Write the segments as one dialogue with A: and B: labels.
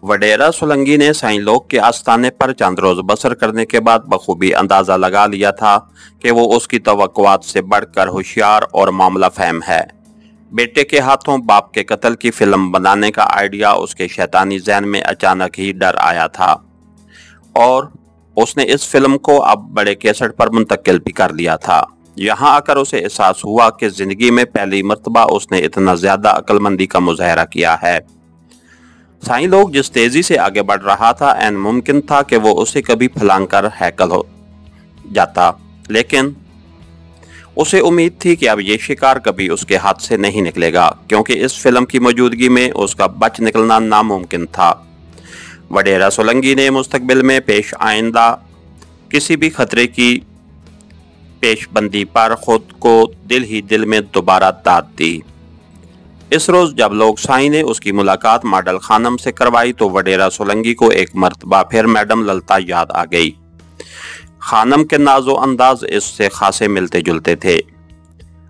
A: वडेरा सोलंकी ने साईं लोक के आस्थाने पर चंद रोज बसर करने के बाद बखूबी अंदाजा लगा लिया था कि वो उसकी तवक्कुआत से बढ़कर होशियार और मामला फहम है। बेटे के हाथों बाप के कत्ल की फिल्म बनाने का आइडिया उसके शैतानी ज़हन में अचानक ही डर आया था और उसने इस फिल्म को अब बड़े कैसेट पर मुंतकिल भी कर लिया था। यहाँ आकर उसे एहसास हुआ कि जिंदगी में पहली मर्तबा उसने इतना ज्यादा अक्लमंदी का मुजाहरा किया है। साईं लोक जिस तेजी से आगे बढ़ रहा था ऐन मुमकिन था कि वो उसे कभी फलांग कर हैकल हो जाता, लेकिन उसे उम्मीद थी कि अब ये शिकार कभी उसके हाथ से नहीं निकलेगा, क्योंकि इस फिल्म की मौजूदगी में उसका बच निकलना नामुमकिन था। वडेरा सोलंकी ने मुस्तकबिल में पेश आइंदा किसी भी खतरे की पेशबंदी पर खुद को दिल ही दिल में दोबारा दाद दी। इस रोज जब लोग साईं ने उसकी मुलाकात मॉडल खानम से करवाई तो वडेरा सोलंकी को एक मर्तबा फिर मैडम ललता याद आ गई। खानम के नाजो अंदाज इससे खासे मिलते जुलते थे।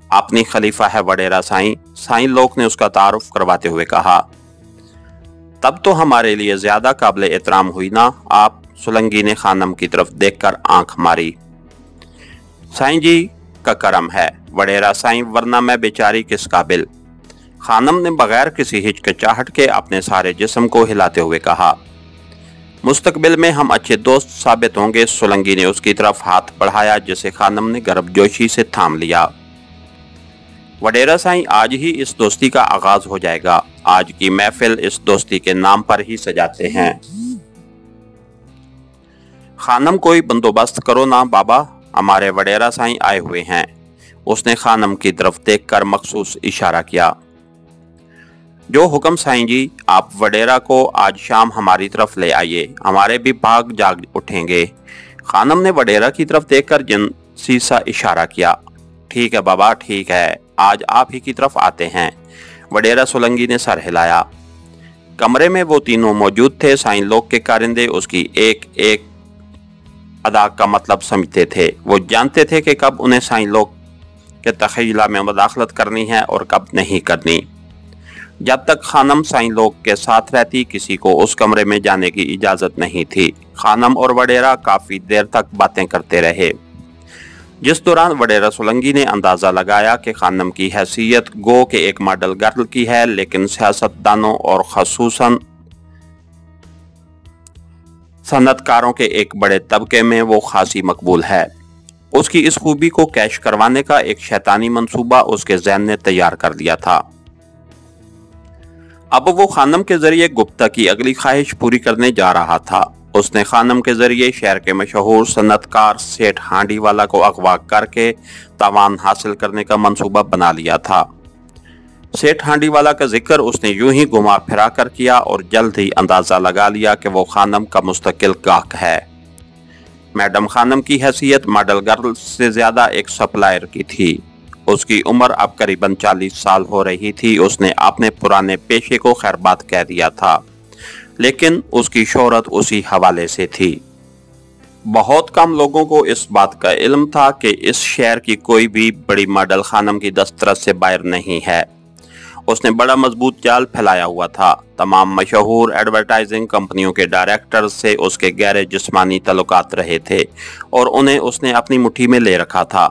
A: अपनी खलीफा है वडेरा साईं लोक ने उसका तारुफ करवाते हुए कहा। तब तो हमारे लिए ज्यादा काबिल एहतराम हुई ना आप, सोलंकी ने खानम की तरफ देखकर आंख मारी। साईं जी का करम है वडेरा साईं, वरना मैं बेचारी किस काबिल, खानम ने बगैर किसी हिचकिचाहट के अपने सारे जिस्म को हिलाते हुए कहा। मुस्तकबिल में हम अच्छे दोस्त साबित होंगे, सोलंकी ने उसकी तरफ हाथ बढ़ाया जिसे खानम ने गर्मजोशी से थाम लिया। वडेरा साईं, आज ही इस दोस्ती का आगाज हो जाएगा। आज की महफिल इस दोस्ती के नाम पर ही सजाते हैं। खानम, कोई बंदोबस्त करो ना बाबा, हमारे वडेरा साईं आए हुए हैं। उसने खानम की तरफ देखकर मखसूस इशारा किया। जो हुक्म साईं जी, आप वडेरा को आज शाम हमारी तरफ ले आइए, हमारे भी भाग जाग उठेंगे। खानम ने वडेरा की तरफ देखकर जिनसी सा इशारा किया। ठीक है बाबा, ठीक है, आज आप ही की तरफ आते हैं। वडेरा सोलंकी ने सर हिलाया। कमरे में वो तीनों मौजूद थे। साईं लोक के कारिंदे उसकी एक एक अदा का मतलब समझते थे। वो जानते थे कि कब उन्हें साईं लोक के तखय्युला में मुदाखलत करनी है और कब नहीं करनी। जब तक खानम साईं लोक के साथ रहती किसी को उस कमरे में जाने की इजाजत नहीं थी। खानम और वडेरा काफी देर तक बातें करते रहे, जिस दौरान वडेरा सोलंकी ने अंदाजा लगाया कि खानम की हैसियत गो के एक मॉडल गर्ल की है, लेकिन सियासतदानों और खसूसन सनतकारों के एक बड़े तबके में वो खासी मकबूल है। उसकी इस खूबी को कैश करवाने का एक शैतानी मंसूबा उसके ज़हन ने तैयार कर दिया था। अब वो खानम के जरिए गुप्ता की अगली ख्वाहिश पूरी करने जा रहा था। उसने खानम के जरिए शहर के मशहूर सनतकार सेठ हांडीवाला को अगवा करके तावान हासिल करने का मंसूबा बना लिया था। सेठ हांडीवाला का जिक्र उसने यूं ही घुमा फिरा कर किया और जल्द ही अंदाजा लगा लिया कि वो खानम का मुस्तकिल गाहक है। मैडम खानम की हैसियत मॉडल गर्ल से ज्यादा एक सप्लायर की थी। उसकी उम्र अब करीबन 40 साल हो रही थी। उसने अपने पुराने पेशे को खैरबाद कह दिया था, लेकिन उसकी शोहरत उसी हवाले से थी। बहुत कम लोगों को इस बात का इल्म था कि इस शहर की कोई भी बड़ी मॉडल खानम की दस्तरस से बाहर नहीं है। उसने बड़ा मजबूत जाल फैलाया हुआ था। तमाम मशहूर एडवर्टाइजिंग कंपनियों के डायरेक्टर से उसके गहरे जिस्मानी तल्लुकात रहे थे और उन्हें उसने अपनी मुट्ठी में ले रखा था।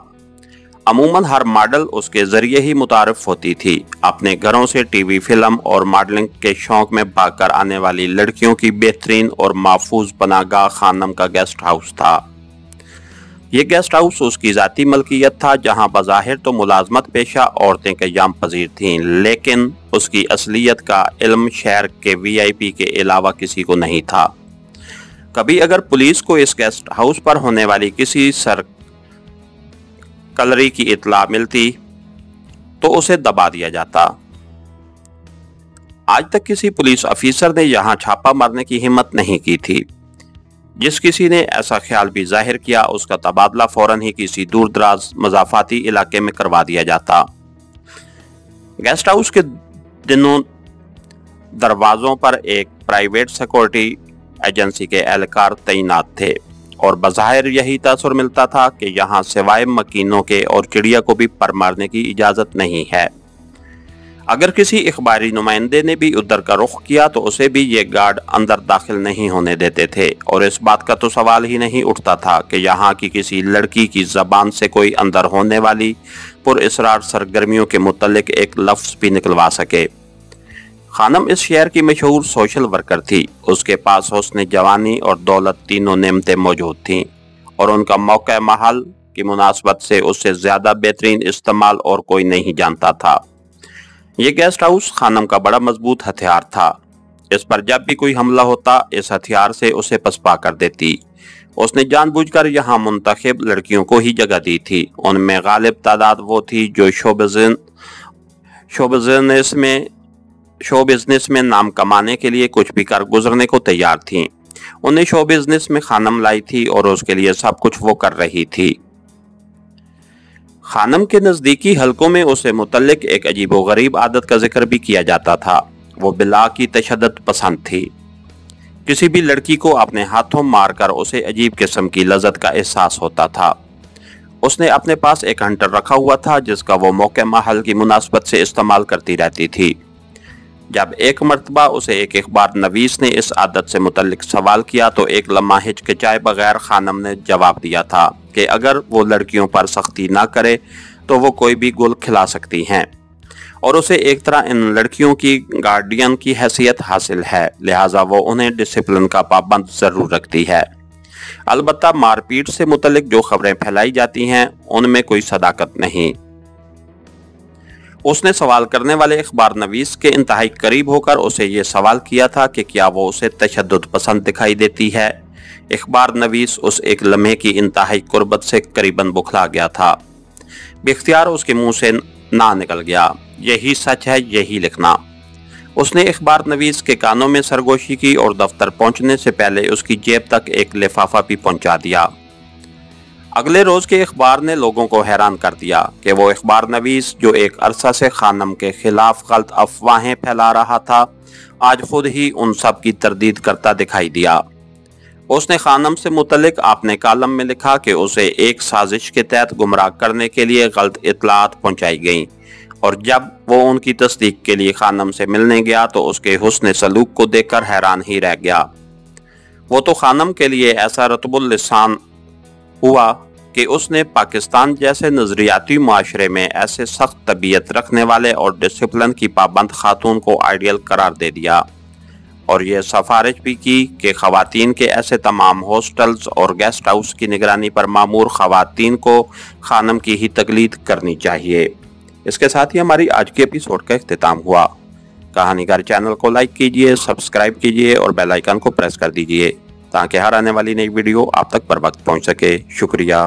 A: अमूमन हर मॉडल उसके जरिए ही मुतारफ होती थी। अपने घरों से टीवी, फिल्म और मॉडलिंग के शौक में भागकर आने वाली लड़कियों की बेहतरीन और महफूज पनाहगाह खानम का गेस्ट हाउस था। ये गेस्ट हाउस उसकी जाती मलकियत था, जहां बज़ाहिर तो मुलाजमत पेशा औरतें क़याम पजीर थीं, लेकिन उसकी असलियत का इल्म शहर के VIP के अलावा किसी को नहीं था। कभी अगर पुलिस को इस गेस्ट हाउस पर होने वाली किसी सरकलरी की इत्तला मिलती तो उसे दबा दिया जाता। आज तक किसी पुलिस अफीसर ने यहाँ छापा मारने की हिम्मत नहीं की थी। जिस किसी ने ऐसा ख्याल भी जाहिर किया उसका तबादला फौरन ही किसी दूर दराज मजाफाती इलाके में करवा दिया जाता। गेस्ट हाउस के दिनों दरवाजों पर एक प्राइवेट सिक्योरिटी एजेंसी के एहलकार तैनात थे और बज़ाहिर यही तासुर मिलता था कि यहाँ सिवाय मकीनों के और चिड़िया को भी पर मारने की इजाज़त नहीं है। अगर किसी इखबारी नुमाइंदे ने भी उधर का रुख किया तो उसे भी ये गार्ड अंदर दाखिल नहीं होने देते थे, और इस बात का तो सवाल ही नहीं उठता था कि यहाँ की किसी लड़की की जबान से कोई अंदर होने वाली पुरअसरार सरगर्मियों के मुतल्लिक एक लफ्ज भी निकलवा सके। खानम इस शहर की मशहूर सोशल वर्कर थी। उसके पास हुस्न जवानी और दौलत तीनों नेमतें मौजूद थीं, और उनका मौका महल की मुनासबत से उससे ज्यादा बेहतरीन इस्तेमाल और कोई नहीं जानता था। ये गेस्ट हाउस खानम का बड़ा मजबूत हथियार था। इस पर जब भी कोई हमला होता इस हथियार से उसे पसपा कर देती। उसने जानबूझकर यहाँ मुंतखब लड़कियों को ही जगह दी थी। उनमें गालिब तादाद वो थी जो शो बिजनेस में नाम कमाने के लिए कुछ भी कर गुजरने को तैयार थीं। उन्हें शो बिजनेस में खानम लाई थी और उसके लिए सब कुछ वो कर रही थी। खानम के नजदीकी हलकों में उसे मुतल्लिक एक अजीबोगरीब आदत का जिक्र भी किया जाता था। वो बिला की तशद्दुद पसंद थी। किसी भी लड़की को अपने हाथों मारकर उसे अजीब किस्म की लज्जत का एहसास होता था। उसने अपने पास एक हंटर रखा हुआ था जिसका वो मौके महल की मुनासबत से इस्तेमाल करती रहती थी। जब एक मर्तबा उसे एक अखबार नवीस ने इस आदत से मुतल्लिक सवाल किया तो एक लम्हा हिचकिचाए बगैर खानम ने जवाब दिया था कि अगर वो लड़कियों पर सख्ती ना करे तो वो कोई भी गुल खिला सकती हैं, और उसे एक तरह इन लड़कियों की गार्डियन की हैसियत हासिल है, लिहाजा वो उन्हें डिसिप्लिन का पाबंद जरूर रखती है। अलबत्ता मारपीट से मुतल्लिक जो खबरें फैलाई जाती हैं उनमें कोई सदाकत नहीं। उसने सवाल करने वाले अखबार नवीस के इंतहाई करीब होकर उसे ये सवाल किया था कि क्या वो उसे तशद्दुद पसंद दिखाई देती है। अखबार नवीस उस एक लम्हे की इंतहाई कुर्बत से करीबन बुखला गया था। बेख्तियार उसके मुंह से ना निकल गया, यही सच है, यही लिखना। उसने अखबार नवीस के कानों में सरगोशी की और दफ्तर पहुंचने से पहले उसकी जेब तक एक लिफाफा भी पहुंचा दिया। अगले रोज के अखबार ने लोगों को हैरान कर दिया कि वो अखबार नवीस जो एक अरसा से खानम के खिलाफ गलत अफवाहें फैला रहा था, आज खुद ही उन सब की तरदीद करता दिखाई दिया। उसने खानम से मुतल्लिक अपने कालम में लिखा कि उसे एक साजिश के तहत गुमराह करने के लिए गलत इतलात पहुंचाई गईं, और जब वो उनकी तस्दीक के लिए खानम से मिलने गया तो उसके हुस्न सलूक को देखकर हैरान ही रह गया। वो तो खानम के लिए ऐसा रतबुल लिसान हुआ कि उसने पाकिस्तान जैसे नजरियाती माशरे में ऐसे सख्त तबीयत रखने वाले और डिसिप्लिन की पाबंद खातून को आइडियल करार दे दिया, और ये सिफारिश भी की कि खवातीन के ऐसे तमाम हॉस्टल्स और गेस्ट हाउस की निगरानी पर मामूर खवातीन को खानम की ही तकलीद करनी चाहिए। इसके साथ ही हमारी आज के एपिसोड का इख्तिताम हुआ। कहानीगर चैनल को लाइक कीजिए, सब्सक्राइब कीजिए और बेल आइकन को प्रेस कर दीजिए ताकि हर आने वाली नई वीडियो आप तक बर वक्त पहुंच सके। शुक्रिया।